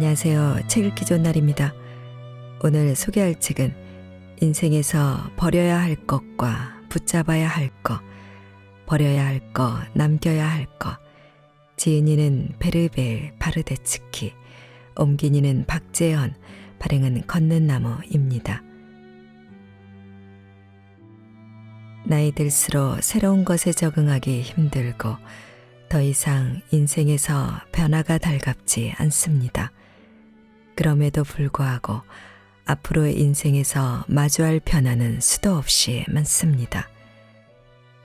안녕하세요. 책 읽기 좋은 날입니다. 오늘 소개할 책은 인생에서 버려야 할 것과 붙잡아야 할 것, 버려야 할 것, 남겨야 할 것. 지은이는 베르벨 바르데츠키, 옮긴이는 박재현, 발행은 걷는나무입니다. 나이 들수록 새로운 것에 적응하기 힘들고 더 이상 인생에서 변화가 달갑지 않습니다. 그럼에도 불구하고 앞으로의 인생에서 마주할 변화는 수도 없이 많습니다.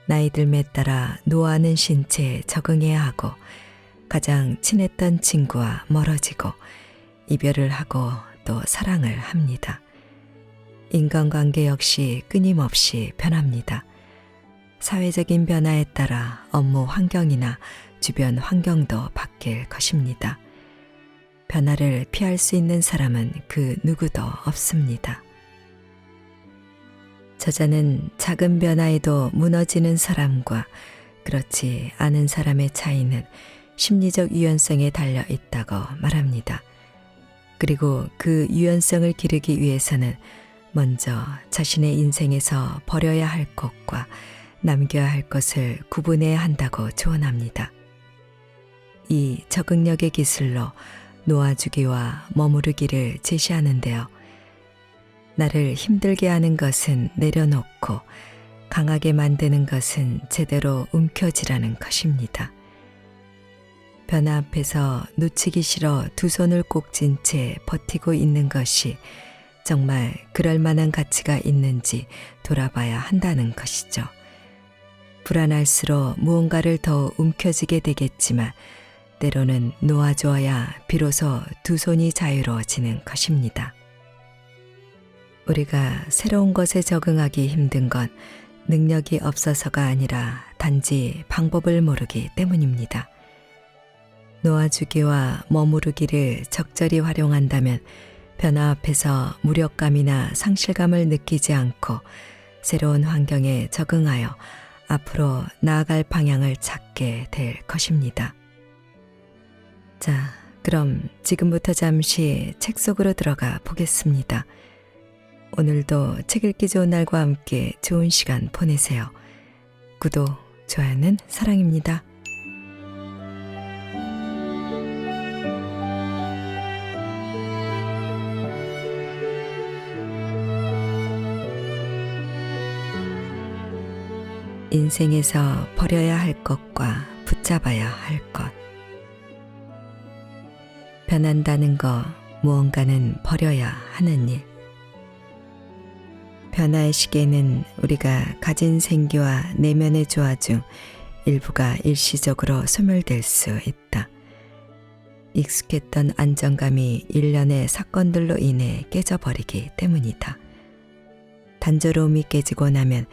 나이 들에 따라 노화는 신체에 적응해야 하고 가장 친했던 친구와 멀어지고 이별을 하고 또 사랑을 합니다. 인간관계 역시 끊임없이 변합니다. 사회적인 변화에 따라 업무 환경이나 주변 환경도 바뀔 것입니다. 변화를 피할 수 있는 사람은 그 누구도 없습니다. 저자는 작은 변화에도 무너지는 사람과 그렇지 않은 사람의 차이는 심리적 유연성에 달려 있다고 말합니다. 그리고 그 유연성을 기르기 위해서는 먼저 자신의 인생에서 버려야 할 것과 남겨야 할 것을 구분해야 한다고 조언합니다. 이 적응력의 기술로 놓아주기와 머무르기를 제시하는데요. 나를 힘들게 하는 것은 내려놓고 강하게 만드는 것은 제대로 움켜쥐라는 것입니다. 변화 앞에서 놓치기 싫어 두 손을 꼭 쥔 채 버티고 있는 것이 정말 그럴 만한 가치가 있는지 돌아봐야 한다는 것이죠. 불안할수록 무언가를 더 움켜쥐게 되겠지만 때로는 놓아주어야 비로소 두 손이 자유로워지는 것입니다. 우리가 새로운 것에 적응하기 힘든 건 능력이 없어서가 아니라 단지 방법을 모르기 때문입니다. 놓아주기와 머무르기를 적절히 활용한다면 변화 앞에서 무력감이나 상실감을 느끼지 않고 새로운 환경에 적응하여 앞으로 나아갈 방향을 찾게 될 것입니다. 자, 그럼 지금부터 잠시 책 속으로 들어가 보겠습니다. 오늘도 책 읽기 좋은 날과 함께 좋은 시간 보내세요. 구독, 좋아요는 사랑입니다. 인생에서 버려야 할 것과 붙잡아야 할 것. 변한다는 것, 무언가는 버려야 하는 일. 변화의 시계는 우리가 가진 생기와 내면의 조화 중 일부가 일시적으로 소멸될 수 있다. 익숙했던 안정감이 일련의 사건들로 인해 깨져버리기 때문이다. 단조로움이 깨지고 나면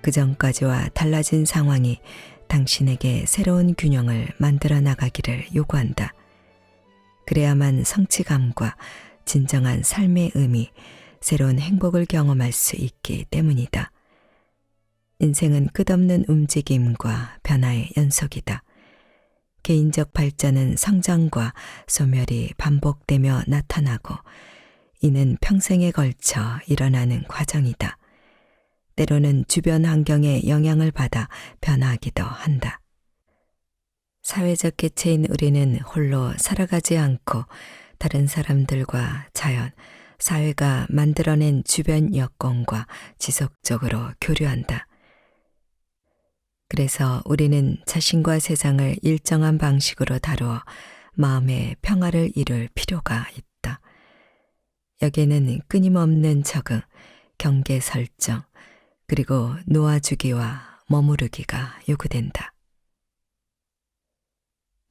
그 전까지와 달라진 상황이 당신에게 새로운 균형을 만들어 나가기를 요구한다. 그래야만 성취감과 진정한 삶의 의미, 새로운 행복을 경험할 수 있기 때문이다. 인생은 끝없는 움직임과 변화의 연속이다. 개인적 발전은 성장과 소멸이 반복되며 나타나고 이는 평생에 걸쳐 일어나는 과정이다. 때로는 주변 환경에 영향을 받아 변화하기도 한다. 사회적 개체인 우리는 홀로 살아가지 않고 다른 사람들과 자연, 사회가 만들어낸 주변 여건과 지속적으로 교류한다. 그래서 우리는 자신과 세상을 일정한 방식으로 다루어 마음의 평화를 이룰 필요가 있다. 여기에는 끊임없는 적응, 경계 설정, 그리고 놓아주기와 머무르기가 요구된다.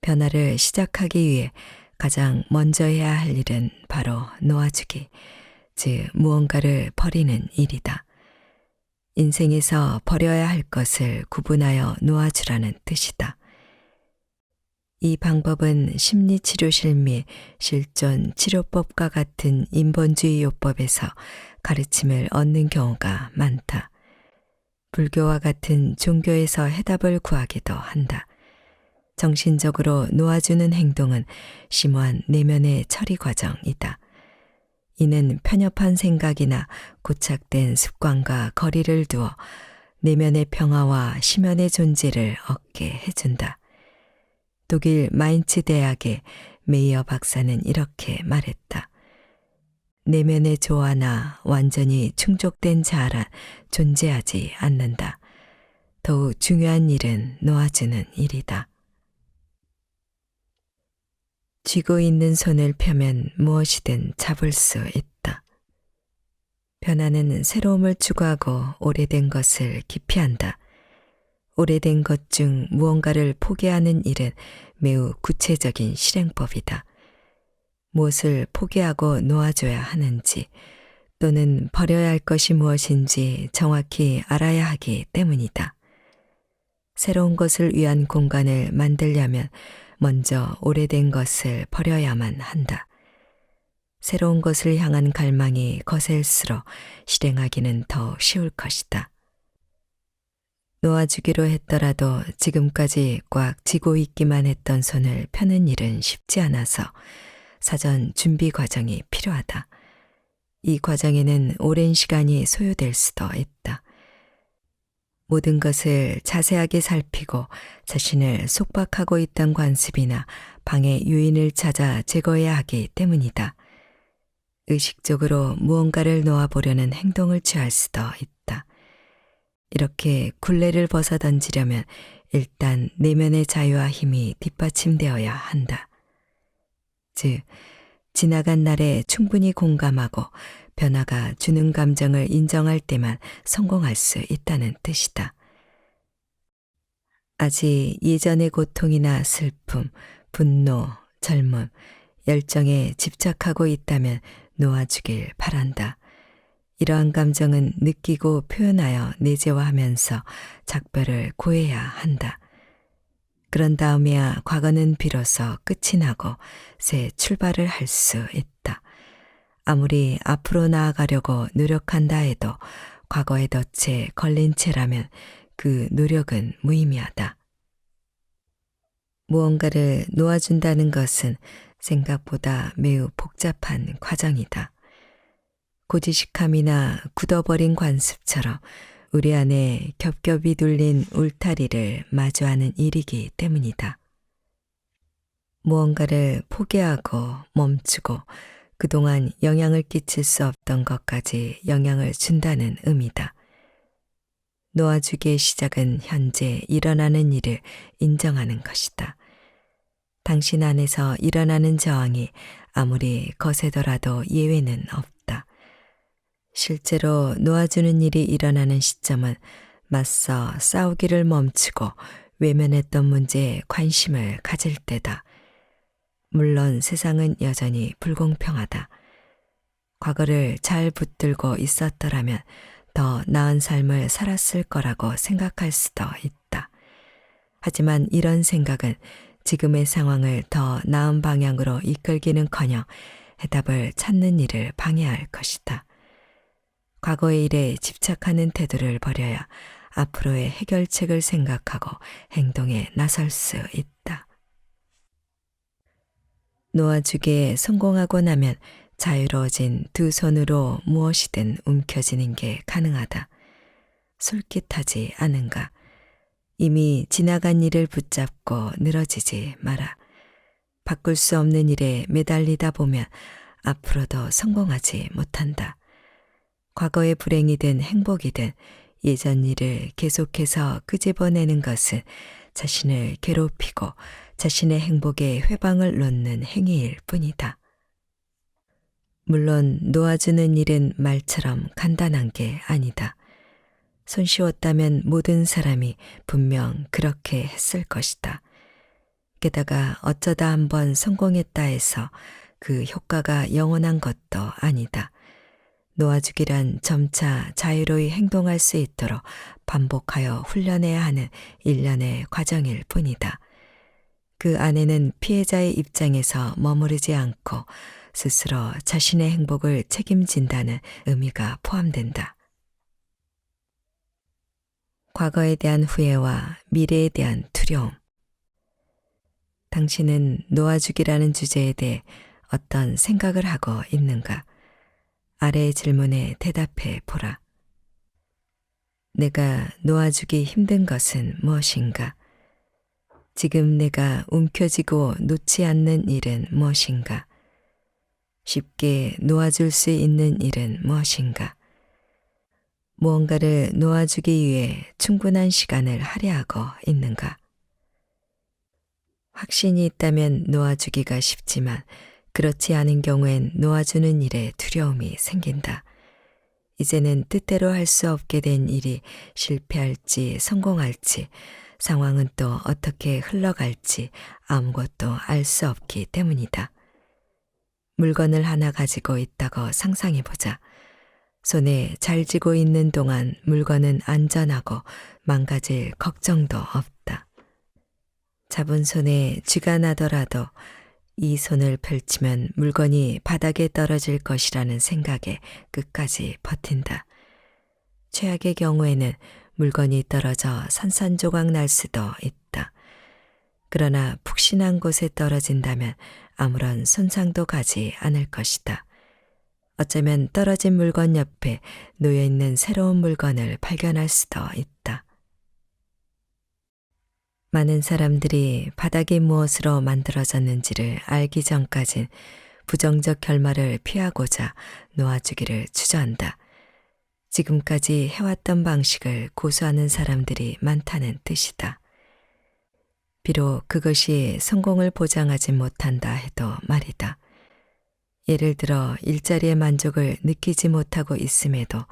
변화를 시작하기 위해 가장 먼저 해야 할 일은 바로 놓아주기, 즉 무언가를 버리는 일이다. 인생에서 버려야 할 것을 구분하여 놓아주라는 뜻이다. 이 방법은 심리치료실 및 실존 치료법과 같은 인본주의 요법에서 가르침을 얻는 경우가 많다. 불교와 같은 종교에서 해답을 구하기도 한다. 정신적으로 놓아주는 행동은 심오한 내면의 처리 과정이다. 이는 편협한 생각이나 고착된 습관과 거리를 두어 내면의 평화와 심연의 존재를 얻게 해준다. 독일 마인츠 대학의 메이어 박사는 이렇게 말했다. 내면의 조화나 완전히 충족된 자아란 존재하지 않는다. 더욱 중요한 일은 놓아주는 일이다. 쥐고 있는 손을 펴면 무엇이든 잡을 수 있다. 변화는 새로움을 추구하고 오래된 것을 기피한다. 오래된 것 중 무언가를 포기하는 일은 매우 구체적인 실행법이다. 무엇을 포기하고 놓아줘야 하는지 또는 버려야 할 것이 무엇인지 정확히 알아야 하기 때문이다. 새로운 것을 위한 공간을 만들려면 먼저 오래된 것을 버려야만 한다. 새로운 것을 향한 갈망이 거셀수록 실행하기는 더 쉬울 것이다. 놓아주기로 했더라도 지금까지 꽉 쥐고 있기만 했던 손을 펴는 일은 쉽지 않아서 사전 준비 과정이 필요하다. 이 과정에는 오랜 시간이 소요될 수도 있다. 모든 것을 자세하게 살피고 자신을 속박하고 있던 관습이나 방해 요인을 찾아 제거해야 하기 때문이다. 의식적으로 무언가를 놓아보려는 행동을 취할 수도 있다. 이렇게 굴레를 벗어 던지려면 일단 내면의 자유와 힘이 뒷받침되어야 한다. 즉, 지나간 날에 충분히 공감하고 변화가 주는 감정을 인정할 때만 성공할 수 있다는 뜻이다. 아직 예전의 고통이나 슬픔, 분노, 젊음, 열정에 집착하고 있다면 놓아주길 바란다. 이러한 감정은 느끼고 표현하여 내재화하면서 작별을 고해야 한다. 그런 다음에야 과거는 비로소 끝이 나고 새 출발을 할 수 있다. 아무리 앞으로 나아가려고 노력한다 해도 과거의 덫에 걸린 채라면 그 노력은 무의미하다. 무언가를 놓아준다는 것은 생각보다 매우 복잡한 과정이다. 고지식함이나 굳어버린 관습처럼 우리 안에 겹겹이 둘린 울타리를 마주하는 일이기 때문이다. 무언가를 포기하고 멈추고 그동안 영향을 끼칠 수 없던 것까지 영향을 준다는 의미다. 놓아주기의 시작은 현재 일어나는 일을 인정하는 것이다. 당신 안에서 일어나는 저항이 아무리 거세더라도 예외는 없다. 실제로 놓아주는 일이 일어나는 시점은 맞서 싸우기를 멈추고 외면했던 문제에 관심을 가질 때다. 물론 세상은 여전히 불공평하다. 과거를 잘 붙들고 있었더라면 더 나은 삶을 살았을 거라고 생각할 수도 있다. 하지만 이런 생각은 지금의 상황을 더 나은 방향으로 이끌기는커녕 해답을 찾는 일을 방해할 것이다. 과거의 일에 집착하는 태도를 버려야 앞으로의 해결책을 생각하고 행동에 나설 수 있다. 놓아주기에 성공하고 나면 자유로워진 두 손으로 무엇이든 움켜쥐는 게 가능하다. 솔깃하지 않은가? 이미 지나간 일을 붙잡고 늘어지지 마라. 바꿀 수 없는 일에 매달리다 보면 앞으로도 성공하지 못한다. 과거의 불행이든 행복이든 예전 일을 계속해서 끄집어내는 것은 자신을 괴롭히고 자신의 행복에 회방을 놓는 행위일 뿐이다. 물론 놓아주는 일은 말처럼 간단한 게 아니다. 손쉬웠다면 모든 사람이 분명 그렇게 했을 것이다. 게다가 어쩌다 한번 성공했다 해서 그 효과가 영원한 것도 아니다. 놓아주기란 점차 자유로이 행동할 수 있도록 반복하여 훈련해야 하는 일련의 과정일 뿐이다. 그 안에는 피해자의 입장에서 머무르지 않고 스스로 자신의 행복을 책임진다는 의미가 포함된다. 과거에 대한 후회와 미래에 대한 두려움. 당신은 놓아주기라는 주제에 대해 어떤 생각을 하고 있는가? 아래의 질문에 대답해 보라. 내가 놓아주기 힘든 것은 무엇인가? 지금 내가 움켜쥐고 놓지 않는 일은 무엇인가? 쉽게 놓아줄 수 있는 일은 무엇인가? 무언가를 놓아주기 위해 충분한 시간을 할애하고 있는가? 확신이 있다면 놓아주기가 쉽지만 그렇지 않은 경우엔 놓아주는 일에 두려움이 생긴다. 이제는 뜻대로 할 수 없게 된 일이 실패할지 성공할지 상황은 또 어떻게 흘러갈지 아무것도 알 수 없기 때문이다. 물건을 하나 가지고 있다고 상상해 보자. 손에 잘 쥐고 있는 동안 물건은 안전하고 망가질 걱정도 없다. 잡은 손에 쥐가 나더라도 이 손을 펼치면 물건이 바닥에 떨어질 것이라는 생각에 끝까지 버틴다. 최악의 경우에는 물건이 떨어져 산산조각 날 수도 있다. 그러나 푹신한 곳에 떨어진다면 아무런 손상도 가지 않을 것이다. 어쩌면 떨어진 물건 옆에 놓여있는 새로운 물건을 발견할 수도 있다. 많은 사람들이 바닥이 무엇으로 만들어졌는지를 알기 전까진 부정적 결말을 피하고자 놓아주기를 주저한다. 지금까지 해왔던 방식을 고수하는 사람들이 많다는 뜻이다. 비록 그것이 성공을 보장하지 못한다 해도 말이다. 예를 들어 일자리의 만족을 느끼지 못하고 있음에도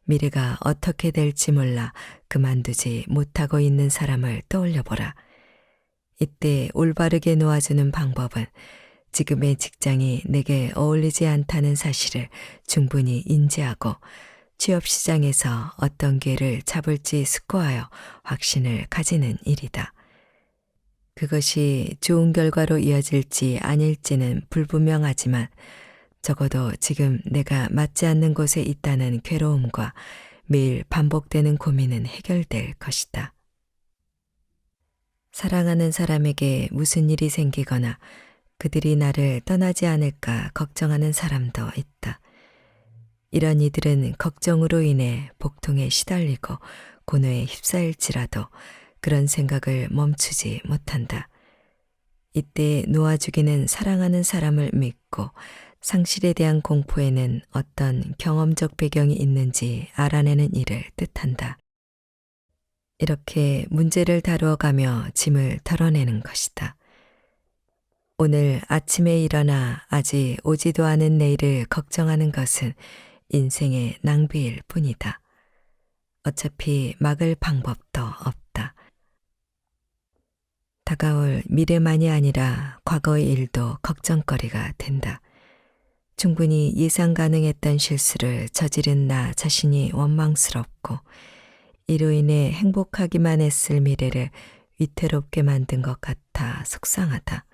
미래가 어떻게 될지 몰라 그만두지 못하고 있는 사람을 떠올려 보라. 이때 올바르게 놓아주는 방법은 지금의 직장이 내게 어울리지 않다는 사실을 충분히 인지하고 취업시장에서 어떤 기회를 잡을지 숙고하여 확신을 가지는 일이다. 그것이 좋은 결과로 이어질지 아닐지는 불분명하지만 적어도 지금 내가 맞지 않는 곳에 있다는 괴로움과 매일 반복되는 고민은 해결될 것이다. 사랑하는 사람에게 무슨 일이 생기거나 그들이 나를 떠나지 않을까 걱정하는 사람도 있다. 이런 이들은 걱정으로 인해 복통에 시달리고 고뇌에 휩싸일지라도 그런 생각을 멈추지 못한다. 이때 놓아주기는 사랑하는 사람을 믿고 상실에 대한 공포에는 어떤 경험적 배경이 있는지 알아내는 일을 뜻한다. 이렇게 문제를 다루어가며 짐을 덜어내는 것이다. 오늘 아침에 일어나 아직 오지도 않은 내일을 걱정하는 것은 인생의 낭비일 뿐이다. 어차피 막을 방법도 없다. 다가올 미래만이 아니라 과거의 일도 걱정거리가 된다. 충분히 예상 가능했던 실수를 저지른 나 자신이 원망스럽고 이로 인해 행복하기만 했을 미래를 위태롭게 만든 것 같아 속상하다.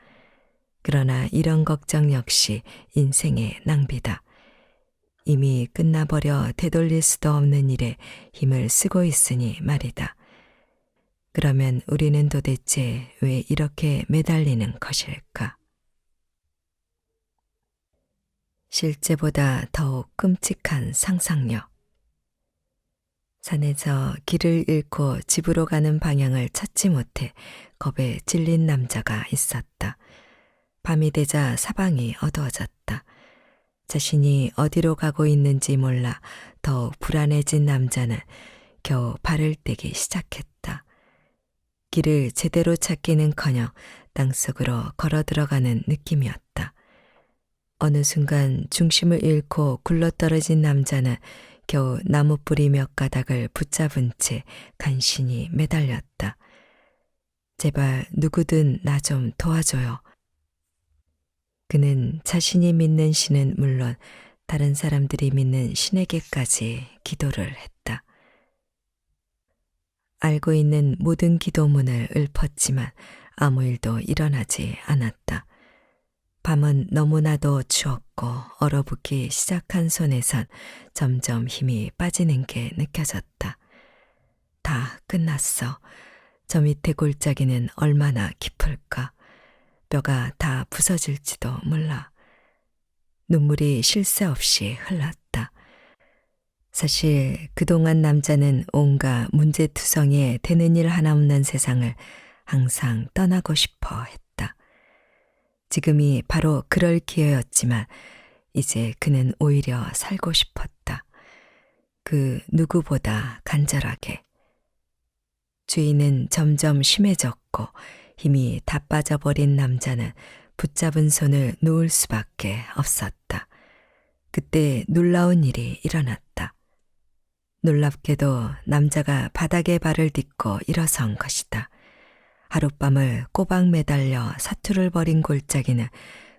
그러나 이런 걱정 역시 인생의 낭비다. 이미 끝나버려 되돌릴 수도 없는 일에 힘을 쓰고 있으니 말이다. 그러면 우리는 도대체 왜 이렇게 매달리는 것일까? 실제보다 더욱 끔찍한 상상력. 산에서 길을 잃고 집으로 가는 방향을 찾지 못해 겁에 질린 남자가 있었다. 밤이 되자 사방이 어두워졌다. 자신이 어디로 가고 있는지 몰라 더욱 불안해진 남자는 겨우 발을 떼기 시작했다. 길을 제대로 찾기는커녕 땅속으로 걸어 들어가는 느낌이었다. 어느 순간 중심을 잃고 굴러떨어진 남자는 겨우 나무뿌리 몇 가닥을 붙잡은 채 간신히 매달렸다. 제발 누구든 나 좀 도와줘요. 그는 자신이 믿는 신은 물론 다른 사람들이 믿는 신에게까지 기도를 했다. 알고 있는 모든 기도문을 읊었지만 아무 일도 일어나지 않았다. 밤은 너무나도 추웠고 얼어붙기 시작한 손에선 점점 힘이 빠지는 게 느껴졌다. 다 끝났어. 저 밑에 골짜기는 얼마나 깊을까? 뼈가 다 부서질지도 몰라. 눈물이 쉴 새 없이 흘렀다. 사실 그동안 남자는 온갖 문제투성이에 되는 일 하나 없는 세상을 항상 떠나고 싶어 했다. 지금이 바로 그럴 기회였지만 이제 그는 오히려 살고 싶었다. 그 누구보다 간절하게. 주의는 점점 심해졌고 힘이 다 빠져버린 남자는 붙잡은 손을 놓을 수밖에 없었다. 그때 놀라운 일이 일어났다. 놀랍게도 남자가 바닥에 발을 딛고 일어선 것이다. 하룻밤을 꼬박 매달려 사투를 벌인 골짜기는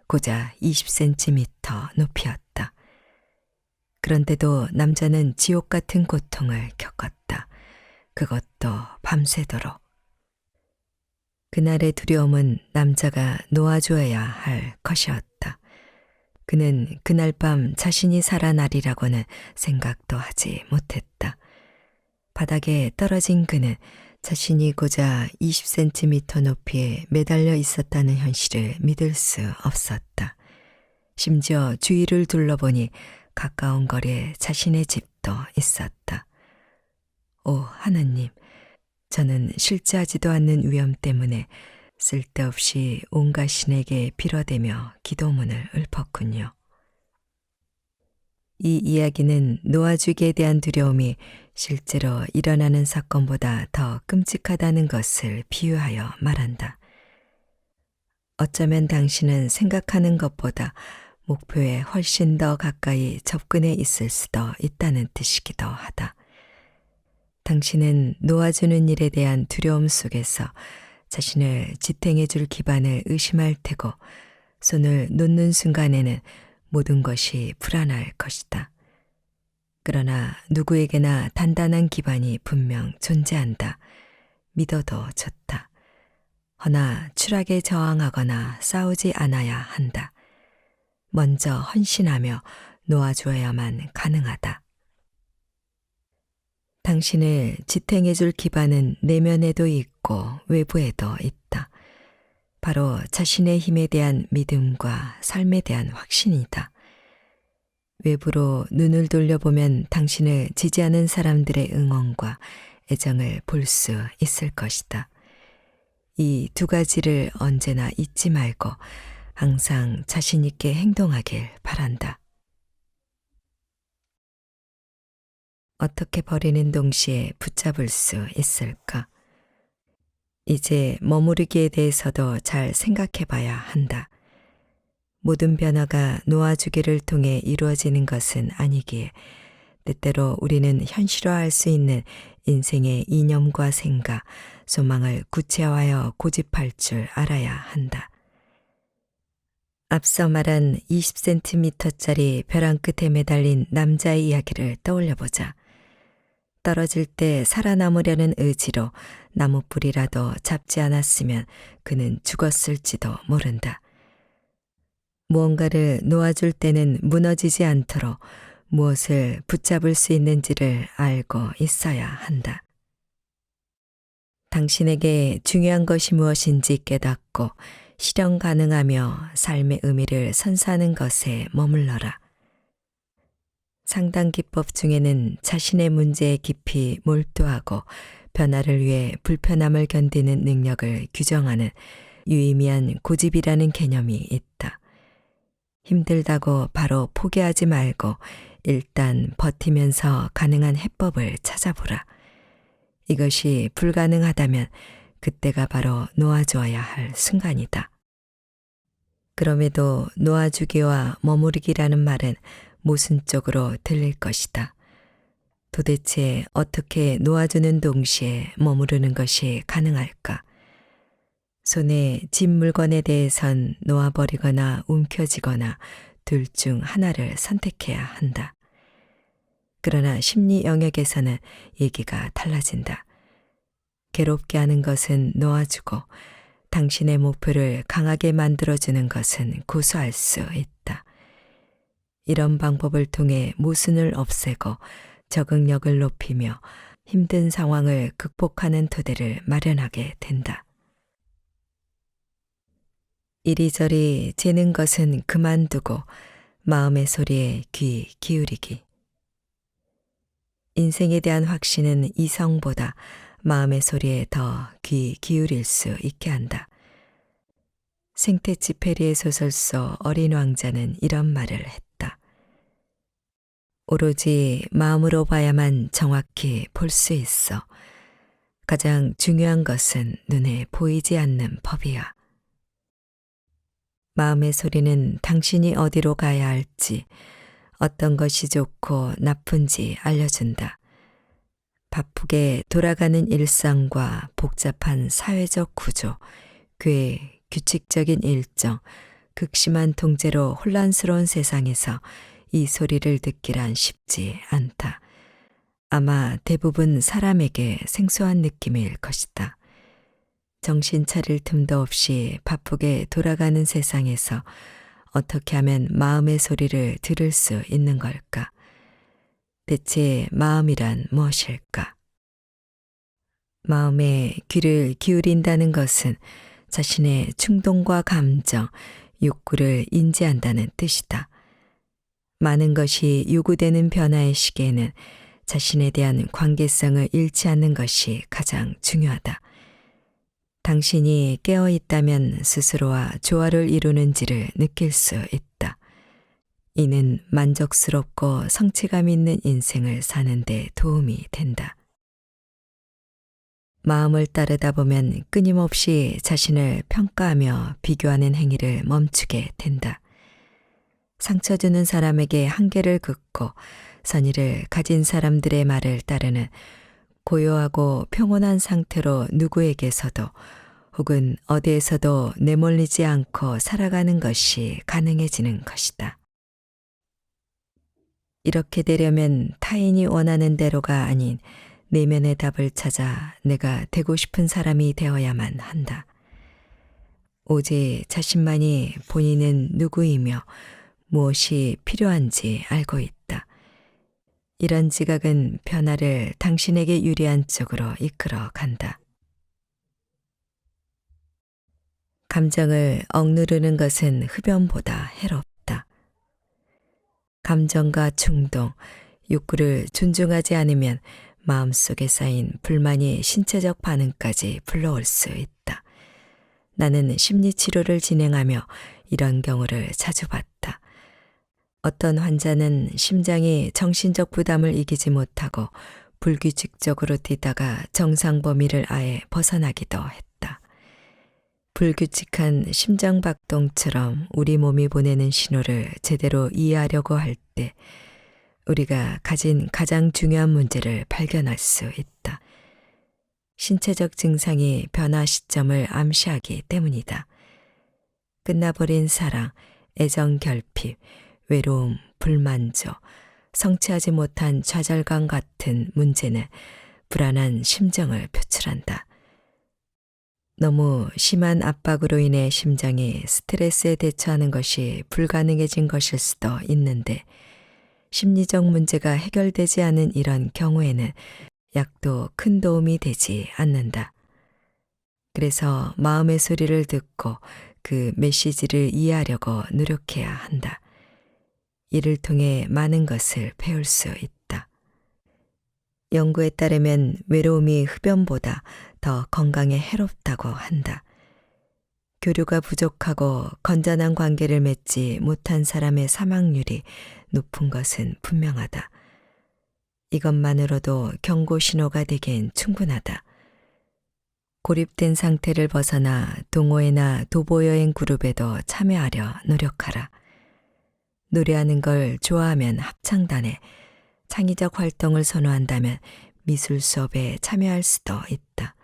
고작 20cm 높이였다. 그런데도 남자는 지옥 같은 고통을 겪었다. 그것도 밤새도록. 그날의 두려움은 남자가 놓아주어야 할 것이었다. 그는 그날 밤 자신이 살아나리라고는 생각도 하지 못했다. 바닥에 떨어진 그는 자신이 고작 20cm 높이에 매달려 있었다는 현실을 믿을 수 없었다. 심지어 주위를 둘러보니 가까운 거리에 자신의 집도 있었다. 오 하나님, 저는 실제하지도 않는 위험 때문에 쓸데없이 온갖 신에게 빌어대며 기도문을 읊었군요. 이 이야기는 놓아주기에 대한 두려움이 실제로 일어나는 사건보다 더 끔찍하다는 것을 비유하여 말한다. 어쩌면 당신은 생각하는 것보다 목표에 훨씬 더 가까이 접근해 있을 수도 있다는 뜻이기도 하다. 당신은 놓아주는 일에 대한 두려움 속에서 자신을 지탱해 줄 기반을 의심할 테고 손을 놓는 순간에는 모든 것이 불안할 것이다. 그러나 누구에게나 단단한 기반이 분명 존재한다. 믿어도 좋다. 허나 추락에 저항하거나 싸우지 않아야 한다. 먼저 헌신하며 놓아주어야만 가능하다. 당신을 지탱해 줄 기반은 내면에도 있고 외부에도 있다. 바로 자신의 힘에 대한 믿음과 삶에 대한 확신이다. 외부로 눈을 돌려보면 당신을 지지하는 사람들의 응원과 애정을 볼 수 있을 것이다. 이 두 가지를 언제나 잊지 말고 항상 자신 있게 행동하길 바란다. 어떻게 버리는 동시에 붙잡을 수 있을까? 이제 머무르기에 대해서도 잘 생각해 봐야 한다. 모든 변화가 놓아주기를 통해 이루어지는 것은 아니기에 때때로 우리는 현실화할 수 있는 인생의 이념과 생각, 소망을 구체화하여 고집할 줄 알아야 한다. 앞서 말한 20cm짜리 벼랑 끝에 매달린 남자의 이야기를 떠올려보자. 떨어질 때 살아남으려는 의지로 나무뿌리라도 잡지 않았으면 그는 죽었을지도 모른다. 무언가를 놓아줄 때는 무너지지 않도록 무엇을 붙잡을 수 있는지를 알고 있어야 한다. 당신에게 중요한 것이 무엇인지 깨닫고 실현 가능하며 삶의 의미를 선사하는 것에 머물러라. 상담기법 중에는 자신의 문제에 깊이 몰두하고 변화를 위해 불편함을 견디는 능력을 규정하는 유의미한 고집이라는 개념이 있다. 힘들다고 바로 포기하지 말고 일단 버티면서 가능한 해법을 찾아보라. 이것이 불가능하다면 그때가 바로 놓아주어야 할 순간이다. 그럼에도 놓아주기와 머무르기라는 말은 모순적으로 들릴 것이다. 도대체 어떻게 놓아주는 동시에 머무르는 것이 가능할까? 손에 진 물건에 대해선 놓아버리거나 움켜쥐거나 둘 중 하나를 선택해야 한다. 그러나 심리 영역에서는 얘기가 달라진다. 괴롭게 하는 것은 놓아주고 당신의 목표를 강하게 만들어주는 것은 고수할 수 있다. 이런 방법을 통해 모순을 없애고 적응력을 높이며 힘든 상황을 극복하는 토대를 마련하게 된다. 이리저리 재는 것은 그만두고 마음의 소리에 귀 기울이기. 인생에 대한 확신은 이성보다 마음의 소리에 더 귀 기울일 수 있게 한다. 생테치페리의 소설서 어린 왕자는 이런 말을 했다. 오로지 마음으로 봐야만 정확히 볼 수 있어. 가장 중요한 것은 눈에 보이지 않는 법이야. 마음의 소리는 당신이 어디로 가야 할지, 어떤 것이 좋고 나쁜지 알려준다. 바쁘게 돌아가는 일상과 복잡한 사회적 구조, 꽤 규칙적인 일정, 극심한 통제로 혼란스러운 세상에서 이 소리를 듣기란 쉽지 않다. 아마 대부분 사람에게 생소한 느낌일 것이다. 정신 차릴 틈도 없이 바쁘게 돌아가는 세상에서 어떻게 하면 마음의 소리를 들을 수 있는 걸까? 대체 마음이란 무엇일까? 마음에 귀를 기울인다는 것은 자신의 충동과 감정, 욕구를 인지한다는 뜻이다. 많은 것이 요구되는 변화의 시기에는 자신에 대한 관계성을 잃지 않는 것이 가장 중요하다. 당신이 깨어 있다면 스스로와 조화를 이루는지를 느낄 수 있다. 이는 만족스럽고 성취감 있는 인생을 사는 데 도움이 된다. 마음을 따르다 보면 끊임없이 자신을 평가하며 비교하는 행위를 멈추게 된다. 상처 주는 사람에게 한계를 긋고 선의를 가진 사람들의 말을 따르는 고요하고 평온한 상태로 누구에게서도 혹은 어디에서도 내몰리지 않고 살아가는 것이 가능해지는 것이다. 이렇게 되려면 타인이 원하는 대로가 아닌 내면의 답을 찾아 내가 되고 싶은 사람이 되어야만 한다. 오직 자신만이 본인은 누구이며 무엇이 필요한지 알고 있다. 이런 지각은 변화를 당신에게 유리한 쪽으로 이끌어 간다. 감정을 억누르는 것은 흡연보다 해롭다. 감정과 충동, 욕구를 존중하지 않으면 마음속에 쌓인 불만이 신체적 반응까지 불러올 수 있다. 나는 심리치료를 진행하며 이런 경우를 자주 봤다. 어떤 환자는 심장이 정신적 부담을 이기지 못하고 불규칙적으로 뛰다가 정상 범위를 아예 벗어나기도 했다. 불규칙한 심장박동처럼 우리 몸이 보내는 신호를 제대로 이해하려고 할 때 우리가 가진 가장 중요한 문제를 발견할 수 있다. 신체적 증상이 변화 시점을 암시하기 때문이다. 끝나버린 사랑, 애정 결핍, 외로움, 불만족, 성취하지 못한 좌절감 같은 문제는 불안한 심정을 표출한다. 너무 심한 압박으로 인해 심장이 스트레스에 대처하는 것이 불가능해진 것일 수도 있는데 심리적 문제가 해결되지 않은 이런 경우에는 약도 큰 도움이 되지 않는다. 그래서 마음의 소리를 듣고 그 메시지를 이해하려고 노력해야 한다. 이를 통해 많은 것을 배울 수 있다. 연구에 따르면 외로움이 흡연보다 더 건강에 해롭다고 한다. 교류가 부족하고 건전한 관계를 맺지 못한 사람의 사망률이 높은 것은 분명하다. 이것만으로도 경고 신호가 되기엔 충분하다. 고립된 상태를 벗어나 동호회나 도보여행 그룹에도 참여하려 노력하라. 노래하는 걸 좋아하면 합창단에, 창의적 활동을 선호한다면 미술 수업에 참여할 수도 있다.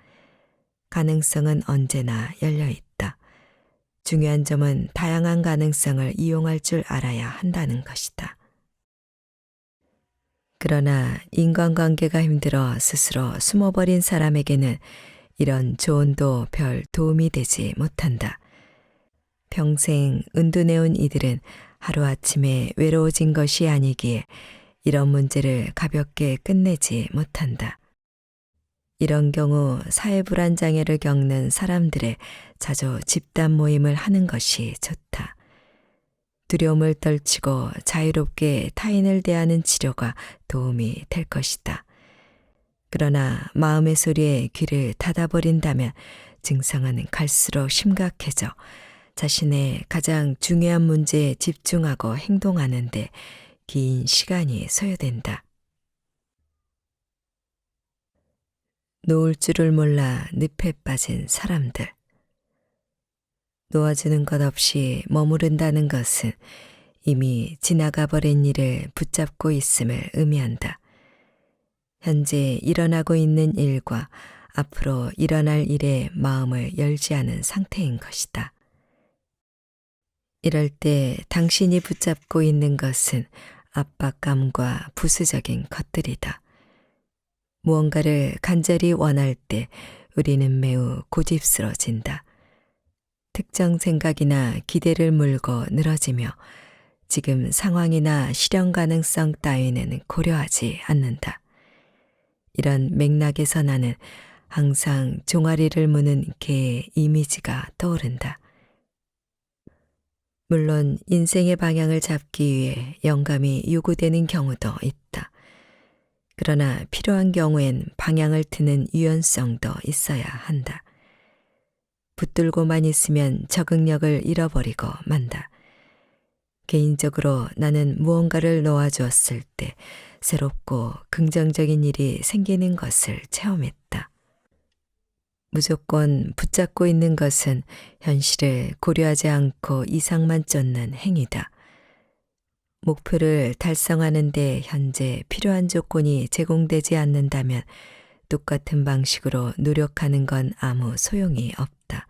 가능성은 언제나 열려 있다. 중요한 점은 다양한 가능성을 이용할 줄 알아야 한다는 것이다. 그러나 인간관계가 힘들어 스스로 숨어버린 사람에게는 이런 조언도 별 도움이 되지 못한다. 평생 은둔해온 이들은 하루아침에 외로워진 것이 아니기에 이런 문제를 가볍게 끝내지 못한다. 이런 경우 사회불안장애를 겪는 사람들의 자주 집단 모임을 하는 것이 좋다. 두려움을 떨치고 자유롭게 타인을 대하는 치료가 도움이 될 것이다. 그러나 마음의 소리에 귀를 닫아버린다면 증상은 갈수록 심각해져 자신의 가장 중요한 문제에 집중하고 행동하는데 긴 시간이 소요된다. 놓을 줄을 몰라 늪에 빠진 사람들. 놓아주는 것 없이 머무른다는 것은 이미 지나가 버린 일을 붙잡고 있음을 의미한다. 현재 일어나고 있는 일과 앞으로 일어날 일에 마음을 열지 않은 상태인 것이다. 이럴 때 당신이 붙잡고 있는 것은 압박감과 부수적인 것들이다. 무언가를 간절히 원할 때 우리는 매우 고집스러워진다. 특정 생각이나 기대를 물고 늘어지며 지금 상황이나 실현 가능성 따위는 고려하지 않는다. 이런 맥락에서 나는 항상 종아리를 무는 개의 이미지가 떠오른다. 물론 인생의 방향을 잡기 위해 영감이 요구되는 경우도 있다. 그러나 필요한 경우엔 방향을 트는 유연성도 있어야 한다. 붙들고만 있으면 적응력을 잃어버리고 만다. 개인적으로 나는 무언가를 놓아주었을 때 새롭고 긍정적인 일이 생기는 것을 체험했다. 무조건 붙잡고 있는 것은 현실을 고려하지 않고 이상만 쫓는 행위다. 목표를 달성하는 데 현재 필요한 조건이 제공되지 않는다면 똑같은 방식으로 노력하는 건 아무 소용이 없다.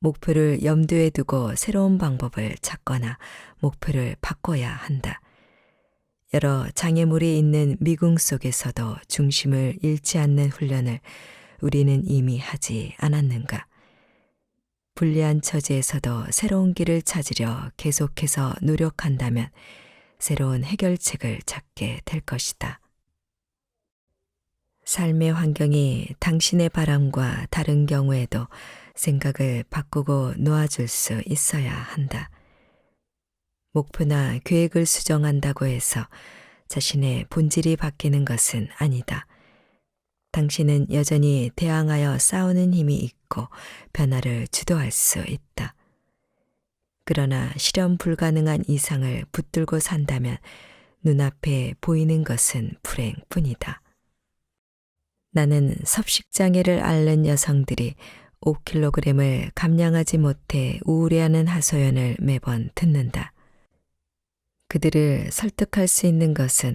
목표를 염두에 두고 새로운 방법을 찾거나 목표를 바꿔야 한다. 여러 장애물이 있는 미궁 속에서도 중심을 잃지 않는 훈련을 우리는 이미 하지 않았는가? 불리한 처지에서도 새로운 길을 찾으려 계속해서 노력한다면 새로운 해결책을 찾게 될 것이다. 삶의 환경이 당신의 바람과 다른 경우에도 생각을 바꾸고 놓아줄 수 있어야 한다. 목표나 계획을 수정한다고 해서 자신의 본질이 바뀌는 것은 아니다. 당신은 여전히 대항하여 싸우는 힘이 있고 변화를 주도할 수 있다. 그러나 실현 불가능한 이상을 붙들고 산다면 눈앞에 보이는 것은 불행뿐이다. 나는 섭식장애를 앓는 여성들이 5kg을 감량하지 못해 우울해하는 하소연을 매번 듣는다. 그들을 설득할 수 있는 것은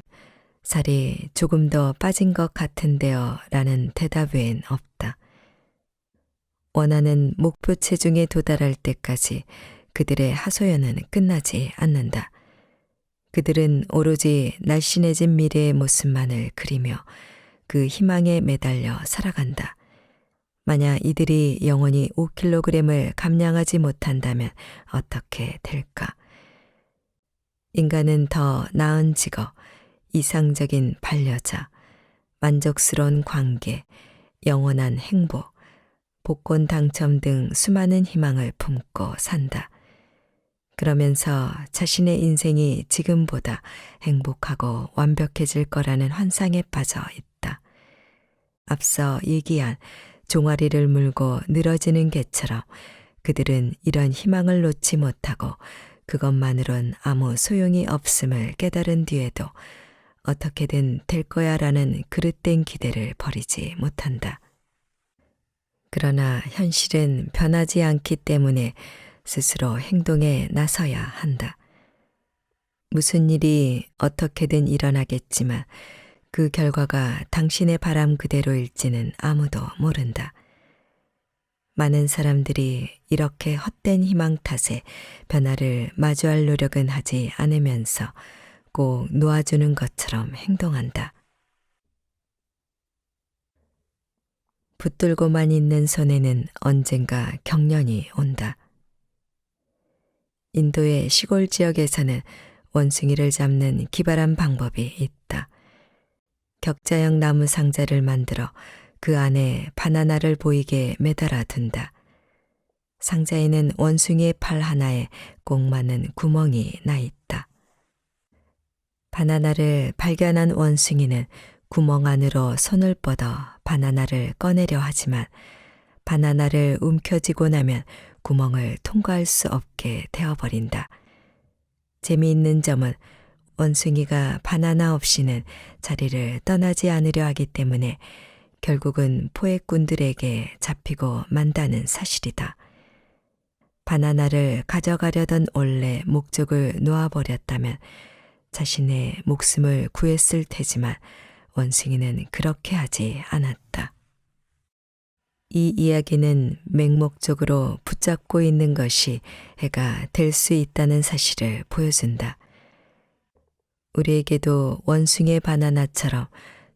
살이 조금 더 빠진 것 같은데요 라는 대답 외엔 없다. 원하는 목표 체중에 도달할 때까지 그들의 하소연은 끝나지 않는다. 그들은 오로지 날씬해진 미래의 모습만을 그리며 그 희망에 매달려 살아간다. 만약 이들이 영원히 5kg을 감량하지 못한다면 어떻게 될까? 인간은 더 나은 직업, 이상적인 반려자, 만족스러운 관계, 영원한 행복, 복권 당첨 등 수많은 희망을 품고 산다. 그러면서 자신의 인생이 지금보다 행복하고 완벽해질 거라는 환상에 빠져 있다. 앞서 얘기한 종아리를 물고 늘어지는 개처럼 그들은 이런 희망을 놓지 못하고 그것만으론 아무 소용이 없음을 깨달은 뒤에도 어떻게든 될 거야라는 그릇된 기대를 버리지 못한다. 그러나 현실은 변하지 않기 때문에 스스로 행동에 나서야 한다. 무슨 일이 어떻게든 일어나겠지만 그 결과가 당신의 바람 그대로일지는 아무도 모른다. 많은 사람들이 이렇게 헛된 희망 탓에 변화를 마주할 노력은 하지 않으면서 꼭 놓아주는 것처럼 행동한다. 붙들고만 있는 손에는 언젠가 경련이 온다. 인도의 시골 지역에서는 원숭이를 잡는 기발한 방법이 있다. 격자형 나무 상자를 만들어 그 안에 바나나를 보이게 매달아 둔다. 상자에는 원숭이의 팔 하나에 꼭 맞는 구멍이 나 있다. 바나나를 발견한 원숭이는 구멍 안으로 손을 뻗어 바나나를 꺼내려 하지만 바나나를 움켜쥐고 나면 구멍을 통과할 수 없게 되어버린다. 재미있는 점은 원숭이가 바나나 없이는 자리를 떠나지 않으려 하기 때문에 결국은 포획꾼들에게 잡히고 만다는 사실이다. 바나나를 가져가려던 원래 목적을 놓아버렸다면 자신의 목숨을 구했을 테지만 원숭이는 그렇게 하지 않았다. 이 이야기는 맹목적으로 붙잡고 있는 것이 해가 될 수 있다는 사실을 보여준다. 우리에게도 원숭이의 바나나처럼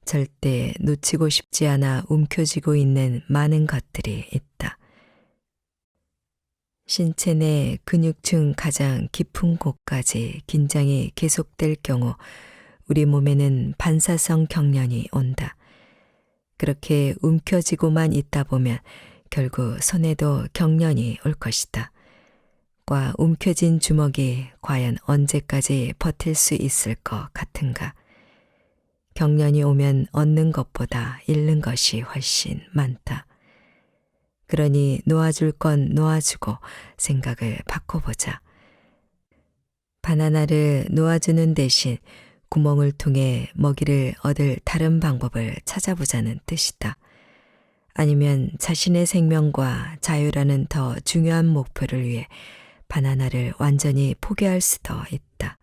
절대 놓치고 싶지 않아 움켜쥐고 있는 많은 것들이 있다. 신체 내 근육 중 가장 깊은 곳까지 긴장이 계속될 경우 우리 몸에는 반사성 경련이 온다. 그렇게 움켜쥐고만 있다 보면 결국 손에도 경련이 올 것이다. 꽉 움켜쥔 주먹이 과연 언제까지 버틸 수 있을 것 같은가. 경련이 오면 얻는 것보다 잃는 것이 훨씬 많다. 그러니 놓아줄 건 놓아주고 생각을 바꿔보자. 바나나를 놓아주는 대신 구멍을 통해 먹이를 얻을 다른 방법을 찾아보자는 뜻이다. 아니면 자신의 생명과 자유라는 더 중요한 목표를 위해 바나나를 완전히 포기할 수도 있다.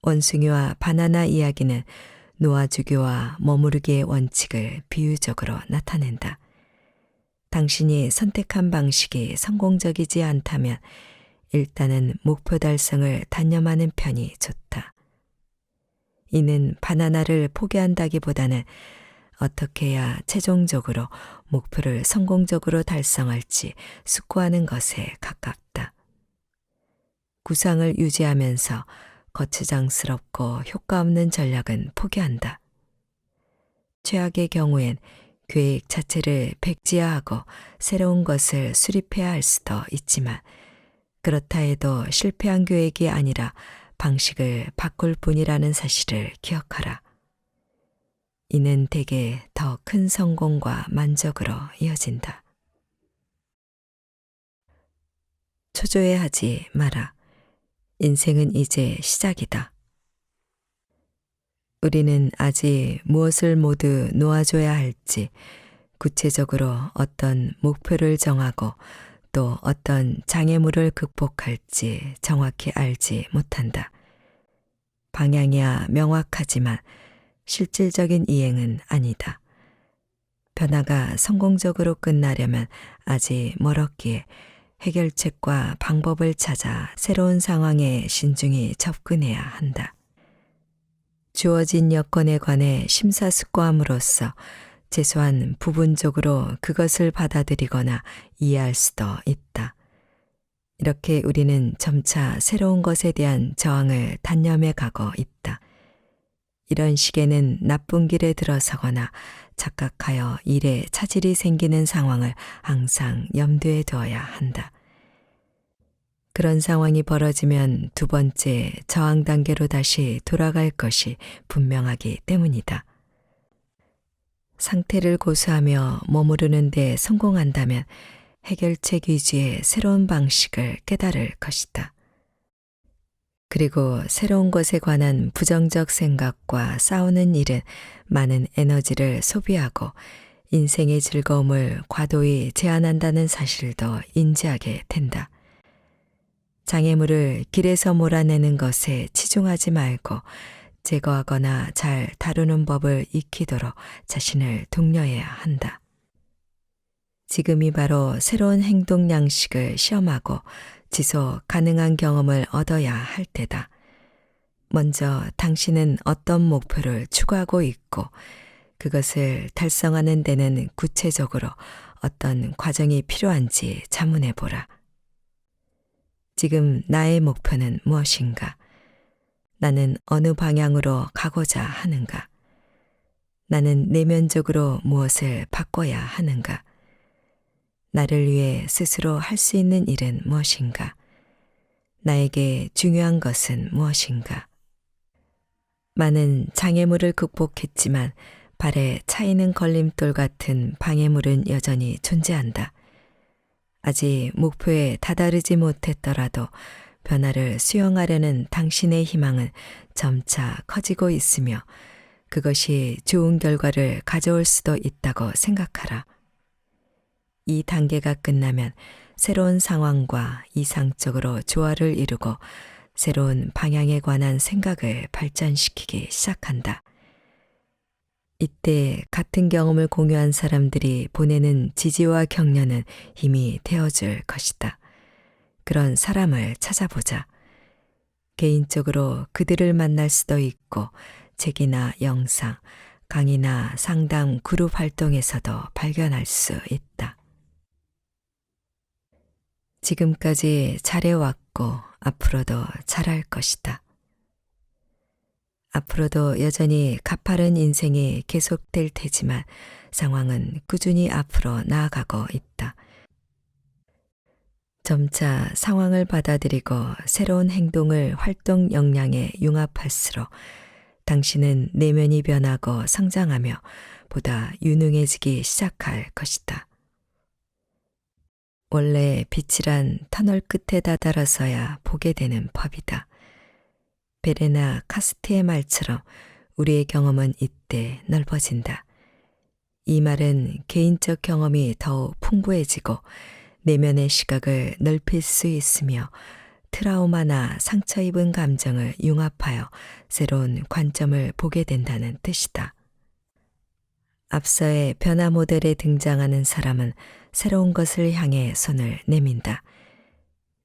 원숭이와 바나나 이야기는 놓아주기와 머무르기의 원칙을 비유적으로 나타낸다. 당신이 선택한 방식이 성공적이지 않다면 일단은 목표 달성을 단념하는 편이 좋다. 이는 바나나를 포기한다기보다는 어떻게 해야 최종적으로 목표를 성공적으로 달성할지 숙고하는 것에 가깝다. 구상을 유지하면서 거추장스럽고 효과 없는 전략은 포기한다. 최악의 경우엔 계획 자체를 백지화하고 새로운 것을 수립해야 할 수도 있지만 그렇다 해도 실패한 계획이 아니라 방식을 바꿀 뿐이라는 사실을 기억하라. 이는 대개 더 큰 성공과 만족으로 이어진다. 초조해하지 마라. 인생은 이제 시작이다. 우리는 아직 무엇을 모두 놓아줘야 할지 구체적으로 어떤 목표를 정하고 또 어떤 장애물을 극복할지 정확히 알지 못한다. 방향이야 명확하지만 실질적인 이행은 아니다. 변화가 성공적으로 끝나려면 아직 멀었기에 해결책과 방법을 찾아 새로운 상황에 신중히 접근해야 한다. 주어진 여건에 관해 심사숙고함으로써 최소한 부분적으로 그것을 받아들이거나 이해할 수도 있다. 이렇게 우리는 점차 새로운 것에 대한 저항을 단념해 가고 있다. 이런 시기에는 나쁜 길에 들어서거나 착각하여 일에 차질이 생기는 상황을 항상 염두에 두어야 한다. 그런 상황이 벌어지면 두 번째 저항 단계로 다시 돌아갈 것이 분명하기 때문이다. 상태를 고수하며 머무르는 데 성공한다면 해결책 위주의 새로운 방식을 깨달을 것이다. 그리고 새로운 것에 관한 부정적 생각과 싸우는 일은 많은 에너지를 소비하고 인생의 즐거움을 과도히 제한한다는 사실도 인지하게 된다. 장애물을 길에서 몰아내는 것에 치중하지 말고 제거하거나 잘 다루는 법을 익히도록 자신을 독려해야 한다. 지금이 바로 새로운 행동 양식을 시험하고 지속 가능한 경험을 얻어야 할 때다. 먼저 당신은 어떤 목표를 추구하고 있고 그것을 달성하는 데는 구체적으로 어떤 과정이 필요한지 자문해 보라. 지금 나의 목표는 무엇인가? 나는 어느 방향으로 가고자 하는가? 나는 내면적으로 무엇을 바꿔야 하는가? 나를 위해 스스로 할 수 있는 일은 무엇인가? 나에게 중요한 것은 무엇인가? 많은 장애물을 극복했지만 발에 차이는 걸림돌 같은 방해물은 여전히 존재한다. 아직 목표에 다다르지 못했더라도 변화를 수용하려는 당신의 희망은 점차 커지고 있으며 그것이 좋은 결과를 가져올 수도 있다고 생각하라. 이 단계가 끝나면 새로운 상황과 이상적으로 조화를 이루고 새로운 방향에 관한 생각을 발전시키기 시작한다. 이때 같은 경험을 공유한 사람들이 보내는 지지와 격려는 힘이 되어줄 것이다. 그런 사람을 찾아보자. 개인적으로 그들을 만날 수도 있고 책이나 영상, 강의나 상담 그룹 활동에서도 발견할 수 있다. 지금까지 잘해왔고 앞으로도 잘할 것이다. 앞으로도 여전히 가파른 인생이 계속될 테지만 상황은 꾸준히 앞으로 나아가고 있다. 점차 상황을 받아들이고 새로운 행동을 활동 역량에 융합할수록 당신은 내면이 변하고 성장하며 보다 유능해지기 시작할 것이다. 원래 빛이란 터널 끝에 다다라서야 보게 되는 법이다. 베레나 카스트의 말처럼 우리의 경험은 이때 넓어진다. 이 말은 개인적 경험이 더욱 풍부해지고 내면의 시각을 넓힐 수 있으며 트라우마나 상처 입은 감정을 융합하여 새로운 관점을 보게 된다는 뜻이다. 앞서의 변화 모델에 등장하는 사람은 새로운 것을 향해 손을 내민다.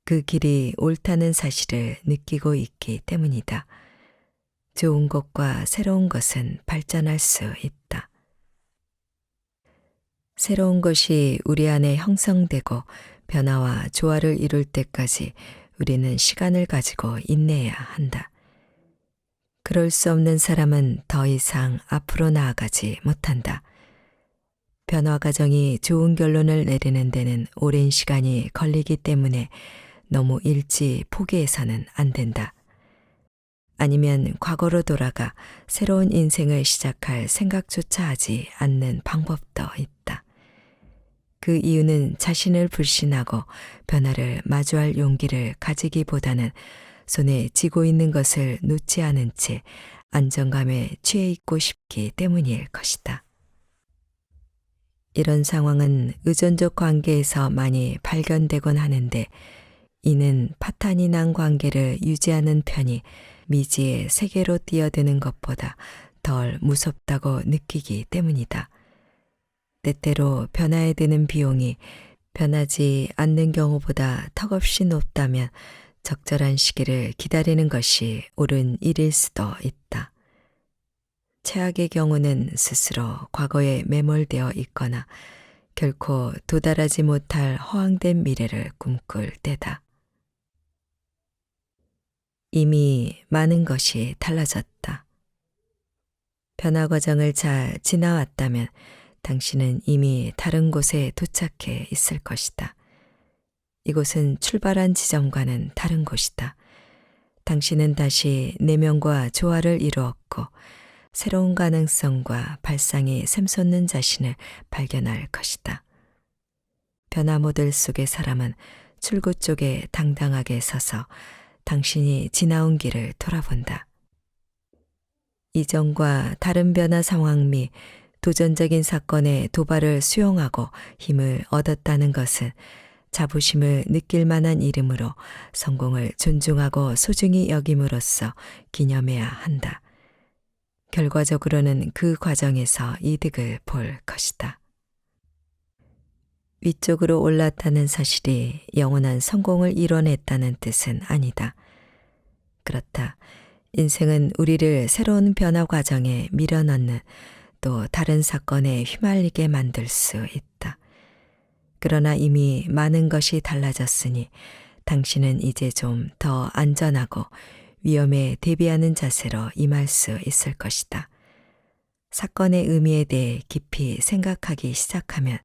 그 길이 옳다는 사실을 느끼고 있기 때문이다. 좋은 것과 새로운 것은 발전할 수 있다. 새로운 것이 우리 안에 형성되고 변화와 조화를 이룰 때까지 우리는 시간을 가지고 인내해야 한다. 그럴 수 없는 사람은 더 이상 앞으로 나아가지 못한다. 변화 과정이 좋은 결론을 내리는 데는 오랜 시간이 걸리기 때문에 너무 일찍 포기해서는 안 된다. 아니면 과거로 돌아가 새로운 인생을 시작할 생각조차 하지 않는 방법도 있다. 그 이유는 자신을 불신하고 변화를 마주할 용기를 가지기보다는 손에 쥐고 있는 것을 놓지 않은 채 안정감에 취해 있고 싶기 때문일 것이다. 이런 상황은 의존적 관계에서 많이 발견되곤 하는데 이는 파탄이 난 관계를 유지하는 편이 미지의 세계로 뛰어드는 것보다 덜 무섭다고 느끼기 때문이다. 때때로 변화에 드는 비용이 변하지 않는 경우보다 턱없이 높다면 적절한 시기를 기다리는 것이 옳은 일일 수도 있다. 최악의 경우는 스스로 과거에 매몰되어 있거나 결코 도달하지 못할 허황된 미래를 꿈꿀 때다. 이미 많은 것이 달라졌다. 변화 과정을 잘 지나왔다면 당신은 이미 다른 곳에 도착해 있을 것이다. 이곳은 출발한 지점과는 다른 곳이다. 당신은 다시 내면과 조화를 이루었고 새로운 가능성과 발상이 샘솟는 자신을 발견할 것이다. 변화 모델 속의 사람은 출구 쪽에 당당하게 서서 당신이 지나온 길을 돌아본다. 이전과 다른 변화 상황 및 도전적인 사건의 도발을 수용하고 힘을 얻었다는 것은 자부심을 느낄 만한 이름으로 성공을 존중하고 소중히 여김으로써 기념해야 한다. 결과적으로는 그 과정에서 이득을 볼 것이다. 위쪽으로 올랐다는 사실이 영원한 성공을 이뤄냈다는 뜻은 아니다. 그렇다. 인생은 우리를 새로운 변화 과정에 밀어넣는 또 다른 사건에 휘말리게 만들 수 있다. 그러나 이미 많은 것이 달라졌으니 당신은 이제 좀 더 안전하고 위험에 대비하는 자세로 임할 수 있을 것이다. 사건의 의미에 대해 깊이 생각하기 시작하면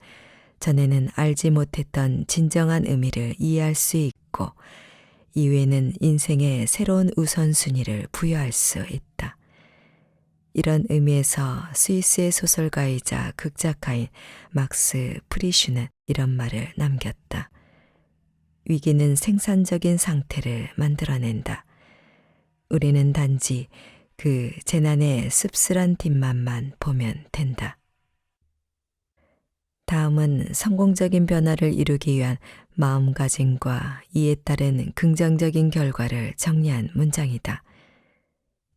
전에는 알지 못했던 진정한 의미를 이해할 수 있고 이후에는 인생의 새로운 우선순위를 부여할 수 있다. 이런 의미에서 스위스의 소설가이자 극작가인 막스 프리슈는 이런 말을 남겼다. 위기는 생산적인 상태를 만들어낸다. 우리는 단지 그 재난의 씁쓸한 뒷맛만 보면 된다. 다음은 성공적인 변화를 이루기 위한 마음가짐과 이에 따른 긍정적인 결과를 정리한 문장이다.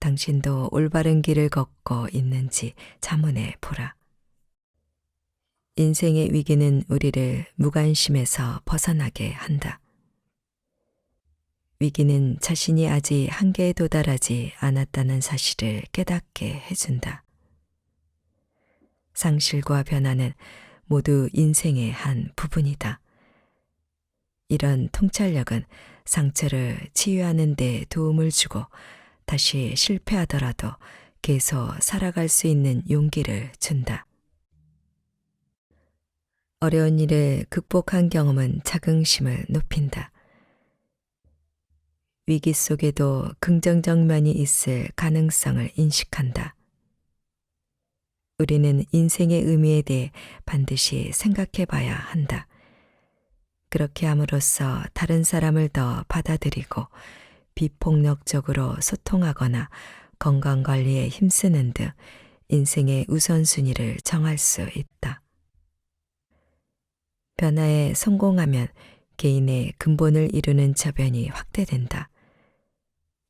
당신도 올바른 길을 걷고 있는지 자문해 보라. 인생의 위기는 우리를 무관심에서 벗어나게 한다. 위기는 자신이 아직 한계에 도달하지 않았다는 사실을 깨닫게 해준다. 상실과 변화는 모두 인생의 한 부분이다. 이런 통찰력은 상처를 치유하는 데 도움을 주고 다시 실패하더라도 계속 살아갈 수 있는 용기를 준다. 어려운 일을 극복한 경험은 자긍심을 높인다. 위기 속에도 긍정적 면이 있을 가능성을 인식한다. 우리는 인생의 의미에 대해 반드시 생각해 봐야 한다. 그렇게 함으로써 다른 사람을 더 받아들이고 비폭력적으로 소통하거나 건강관리에 힘쓰는 등 인생의 우선순위를 정할 수 있다. 변화에 성공하면 개인의 근본을 이루는 저변이 확대된다.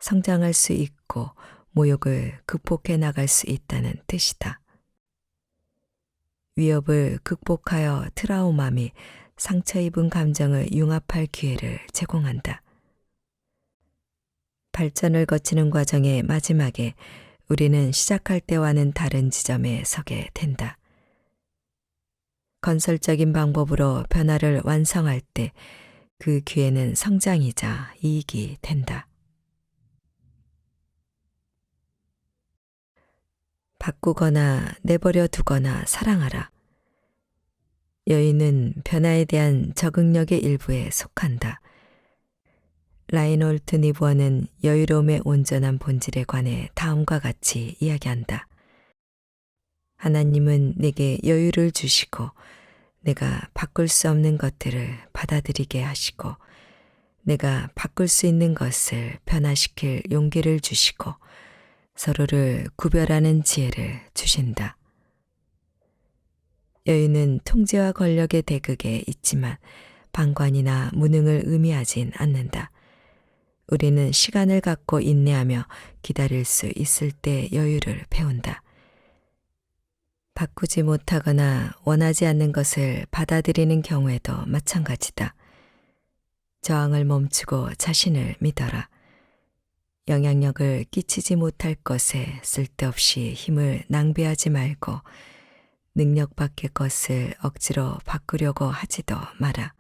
성장할 수 있고 모욕을 극복해 나갈 수 있다는 뜻이다. 위협을 극복하여 트라우마 및 상처 입은 감정을 융합할 기회를 제공한다. 발전을 거치는 과정의 마지막에 우리는 시작할 때와는 다른 지점에 서게 된다. 건설적인 방법으로 변화를 완성할 때 그 기회는 성장이자 이익이 된다. 바꾸거나 내버려 두거나 사랑하라. 여유는 변화에 대한 적응력의 일부에 속한다. 라인홀트 니부어는 여유로움의 온전한 본질에 관해 다음과 같이 이야기한다. 하나님은 내게 여유를 주시고 내가 바꿀 수 없는 것들을 받아들이게 하시고 내가 바꿀 수 있는 것을 변화시킬 용기를 주시고 서로를 구별하는 지혜를 주신다. 여유는 통제와 권력의 대극에 있지만 방관이나 무능을 의미하진 않는다. 우리는 시간을 갖고 인내하며 기다릴 수 있을 때 여유를 배운다. 바꾸지 못하거나 원하지 않는 것을 받아들이는 경우에도 마찬가지다. 저항을 멈추고 자신을 믿어라. 영향력을 끼치지 못할 것에 쓸데없이 힘을 낭비하지 말고 능력 밖의 것을 억지로 바꾸려고 하지도 마라.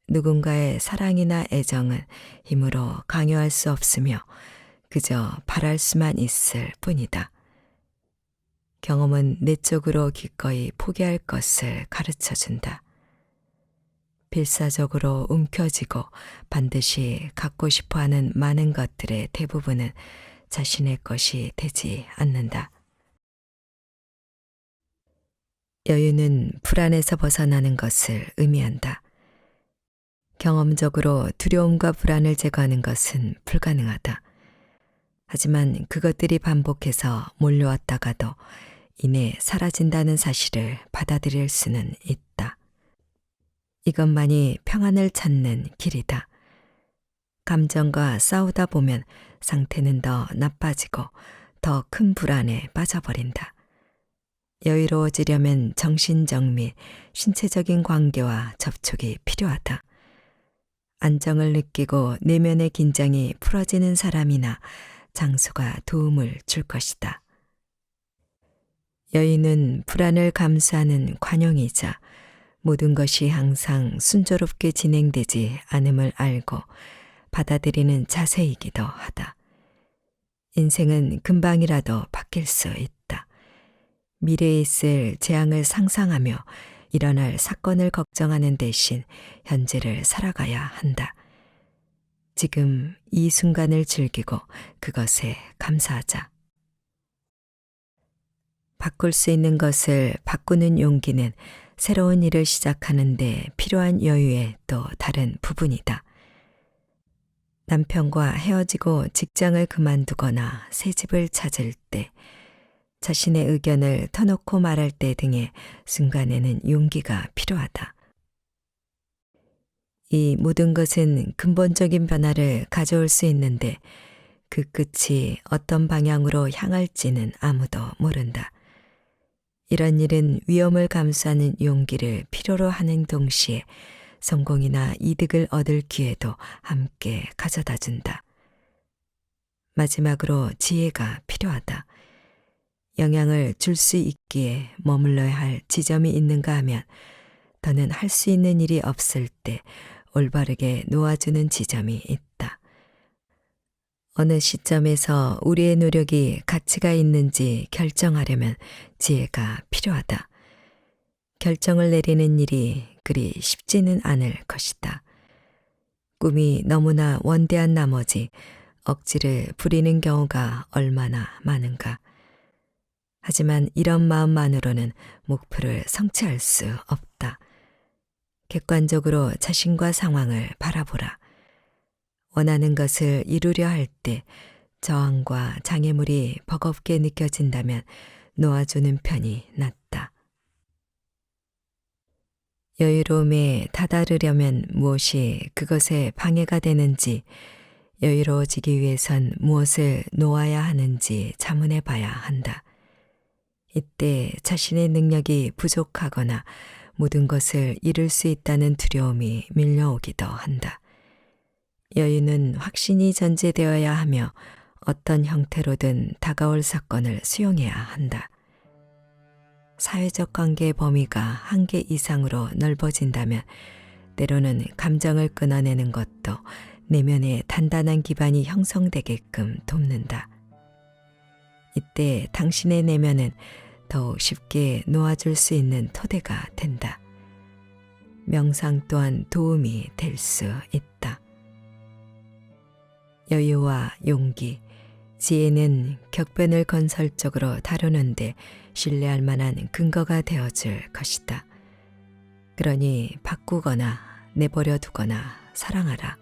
누군가의 사랑이나 애정은 힘으로 강요할 수 없으며 그저 바랄 수만 있을 뿐이다. 경험은 내적으로 기꺼이 포기할 것을 가르쳐준다. 필사적으로 움켜쥐고 반드시 갖고 싶어하는 많은 것들의 대부분은 자신의 것이 되지 않는다. 여유는 불안에서 벗어나는 것을 의미한다. 경험적으로 두려움과 불안을 제거하는 것은 불가능하다. 하지만 그것들이 반복해서 몰려왔다가도 이내 사라진다는 사실을 받아들일 수는 있다. 이것만이 평안을 찾는 길이다. 감정과 싸우다 보면 상태는 더 나빠지고 더 큰 불안에 빠져버린다. 여유로워지려면 정신적 및 신체적인 관계와 접촉이 필요하다. 안정을 느끼고 내면의 긴장이 풀어지는 사람이나 장소가 도움을 줄 것이다. 여유는 불안을 감수하는 관용이자 모든 것이 항상 순조롭게 진행되지 않음을 알고 받아들이는 자세이기도 하다. 인생은 금방이라도 바뀔 수 있다. 미래에 있을 재앙을 상상하며 일어날 사건을 걱정하는 대신 현재를 살아가야 한다. 지금 이 순간을 즐기고 그것에 감사하자. 바꿀 수 있는 것을 바꾸는 용기는 새로운 일을 시작하는 데 필요한 여유의 또 다른 부분이다. 남편과 헤어지고 직장을 그만두거나 새 집을 찾을 때, 자신의 의견을 터놓고 말할 때 등의 순간에는 용기가 필요하다. 이 모든 것은 근본적인 변화를 가져올 수 있는데 그 끝이 어떤 방향으로 향할지는 아무도 모른다. 이런 일은 위험을 감수하는 용기를 필요로 하는 동시에 성공이나 이득을 얻을 기회도 함께 가져다 준다. 마지막으로 지혜가 필요하다. 영향을 줄 수 있기에 머물러야 할 지점이 있는가 하면 더는 할 수 있는 일이 없을 때 올바르게 놓아주는 지점이 있다. 어느 시점에서 우리의 노력이 가치가 있는지 결정하려면 지혜가 필요하다. 결정을 내리는 일이 그리 쉽지는 않을 것이다. 꿈이 너무나 원대한 나머지 억지를 부리는 경우가 얼마나 많은가. 하지만 이런 마음만으로는 목표를 성취할 수 없다. 객관적으로 자신과 상황을 바라보라. 원하는 것을 이루려 할 때 저항과 장애물이 버겁게 느껴진다면 놓아주는 편이 낫다. 여유로움에 다다르려면 무엇이 그것에 방해가 되는지, 여유로워지기 위해선 무엇을 놓아야 하는지 자문해 봐야 한다. 이때 자신의 능력이 부족하거나 모든 것을 잃을 수 있다는 두려움이 밀려오기도 한다. 여유는 확신이 전제되어야 하며 어떤 형태로든 다가올 사건을 수용해야 한다. 사회적 관계의 범위가 한계 이상으로 넓어진다면 때로는 감정을 끊어내는 것도 내면에 단단한 기반이 형성되게끔 돕는다. 이때 당신의 내면은 더욱 쉽게 놓아줄 수 있는 토대가 된다. 명상 또한 도움이 될 수 있다. 여유와 용기, 지혜는 격변을 건설적으로 다루는데 신뢰할 만한 근거가 되어줄 것이다. 그러니 바꾸거나 내버려 두거나 사랑하라.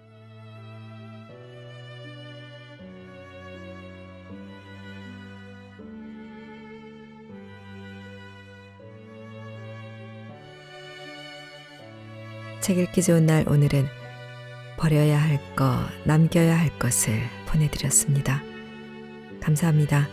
책 읽기 좋은 날, 오늘은 버려야 할 것, 남겨야 할 것을 보내드렸습니다. 감사합니다.